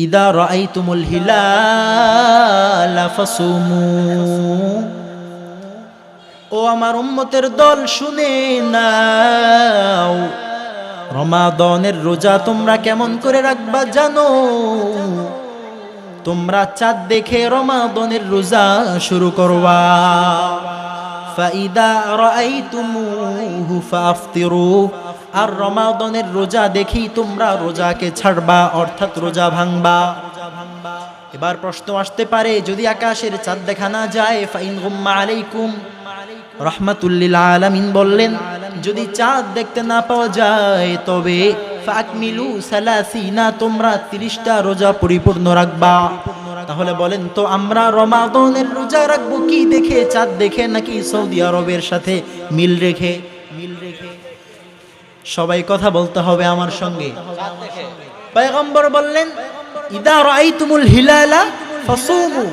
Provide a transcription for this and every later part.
ইদা রাআইতুমুল হিলালা ফাসুমু। ও আমার উম্মতের দল শুনে নাও, রমাদানের রোজা তোমরা কেমন করে রাখবা জানো? তোমরা চাঁদ দেখে রমাদানের রোজা শুরু করবা। ফাইদা রাআইতুমুহু ফাফতিরু। আর রমাদানের রোজা দেখি তোমরা রোজাকে ছাড়বা, অর্থাৎ রোজা ভাঙবা। এবার প্রশ্ন আসতে পারে, যদি আকাশের চাঁদ দেখা না যায়, ফাইন গুম্মা আলাইকুম, রাহমাতুল লিল আলামিন বললেন যদি চাঁদ দেখতে না পাওয়া যায় তবে ফাকমিলু সালাসিনা, তোমরা 30টা রোজা পরিপূর্ণ রাখবা। তাহলে বলেন তো আমরা রমাদানের রোজা রাখবো কি দেখে? চাঁদ দেখে নাকি সৌদি আরবের সাথে মিল রেখে? সবাই কথা বলতে হবে আমার সঙ্গে। পয়গম্বর বললেন ইদা রাআইতুমুল হিলালা ফাসুমু,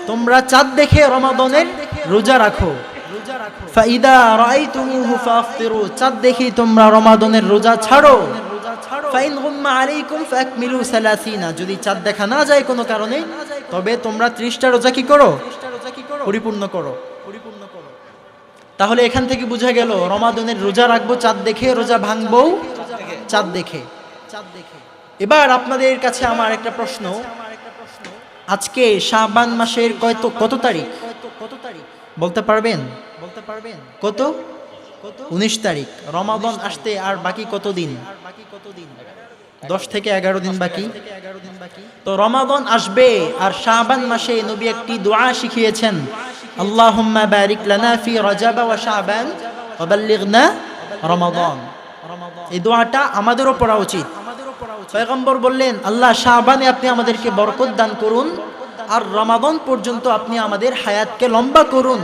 তোমরা চাঁদ দেখে রমাদানের রোজা রাখো। ফাইদা রাআইতুমুহু ফাফতিরু, চাঁদ দেখে তোমরা রমাদানের রোজা ছাড়ো। ফাইন গুম্মা আলাইকুম ফাকমিলু সালাসিনা, যদি চাঁদ দেখা না যায় কোনো কারণে তবে তোমরা 30টা রোজা কি করো? পরিপূর্ণ করো। তাহলে এখান থেকে বোঝা গেল রমাদানের রোজা রাখবো চাঁদ দেখে, রোজা ভাঙবো চাঁদ দেখে। এবার আপনাদের কাছে আমার একটা প্রশ্ন, আজকে শাবান মাসের কত তারিখ বলতে পারবেন? কত? 19 তারিখ। রমাদান আসতে আর বাকি কত দিন? 10 থেকে 11 দিন বাকি। তো রমাদান আসবে আর শাবান মাসে নবী একটি দোয়া শিখিয়েছেন, আল্লাহুম্মা বারিক লানা ফি রজব ওয়া শাবান ওয়া বাল্লিগনা রমাদান। এই দোয়াটা আমাদেরও পড়া উচিত। পয়গম্বর বললেন আল্লাহ শাবানে আপনি আমাদেরকে বরকত দান করুন আর রমাদান পর্যন্ত আপনি আমাদের হায়াতকে লম্বা করুন।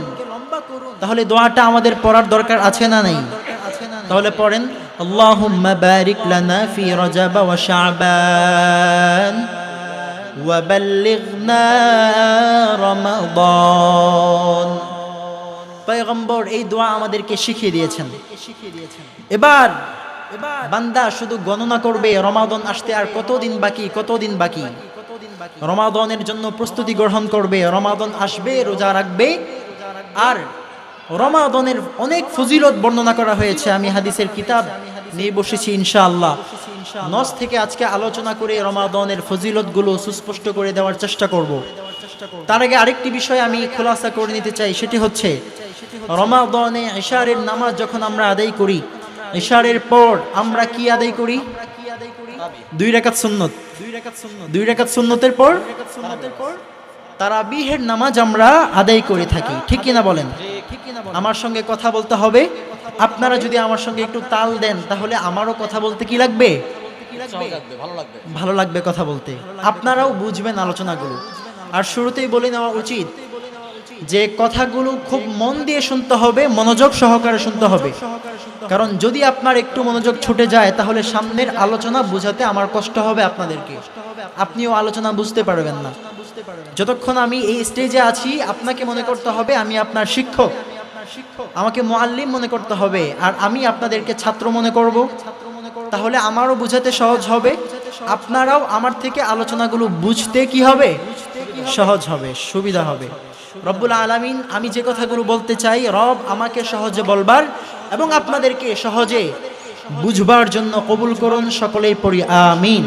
তাহলে দোয়াটা আমাদের পড়ার দরকার আছে না নাই? তাহলে পড়েন আল্লাহুম্মা বারিক লানা ফি রজব ওয়া শাবান ওয়া বাল্লিগনা রমাদান। পয়গম্বর এই দোয়া আমাদেরকে শিখিয়ে দিয়েছেন। এবার বান্দা শুধু গণনা করবে রমাদান আসতে আর কতদিন বাকি। রমাদানের জন্য প্রস্তুতি গ্রহণ করবে, রমাদান আসবে, রোজা রাখবে। আর রমাদানের অনেক ফজিলত বর্ণনা করা হয়েছে। আমি হাদিসের কিতাব নিয়ে বসেছি ইনশাআল্লাহ। নস থেকে আজকে আলোচনা করে রমাদানের ফজিলতগুলো সুস্পষ্ট করে দেওয়ার চেষ্টা করব। তার আগে আরেকটি বিষয় আমি খোলাসা করে নিতে চাই, সেটি হচ্ছে রমাদানে ইশারের নামাজ যখন আমরা আদায় করি, ইশারের পর আমরা কি আদায় করি? 2 রাকাত সুন্নত। 2 রাকাত সুন্নতের পর তারাবিহের নামাজ আমরা আদায় করে থাকি, ঠিক কিনা বলেন? আমার সঙ্গে কথা বলতে হবে। আপনারা যদি আমার সঙ্গে একটু তাল দেন তাহলে আমারও কথা বলতে কি লাগবে? ভালো লাগবে কথা বলতে, আপনারাও বুঝবেন আলোচনাগুলো। আর শুরুতেই বলে নেওয়া উচিত যে কথাগুলো খুব মন দিয়ে শুনতে হবে, মনোযোগ সহকারে শুনতে হবে। কারণ যদি আপনার একটু মনোযোগ ছুটে যায় তাহলে সামনের আলোচনা বুঝাতে আমার কষ্ট হবে আপনাদেরকে, আপনিও আলোচনা বুঝতে পারবেন না। যতক্ষণ আমি এই স্টেজে আছি আপনাকে মনে করতে হবে আমি আপনার শিক্ষক, আমাকে মুআল্লিম মনে করতে হবে, আর আমি আপনাদেরকে ছাত্র মনে করব। তাহলে আমারও বুঝাতে সহজ হবে, আপনারাও আমার থেকে আলোচনাগুলো বুঝতে কি হবে? সহজ হবে, সুবিধা হবে। রব্বুল আলামিন আমি যে কথাগুলো বলতে চাই রব আমাকে সহজে বলবার এবং আপনাদেরকে সহজে বুঝবার জন্য কবুল করুন। সকলেই পড়ি আমিন।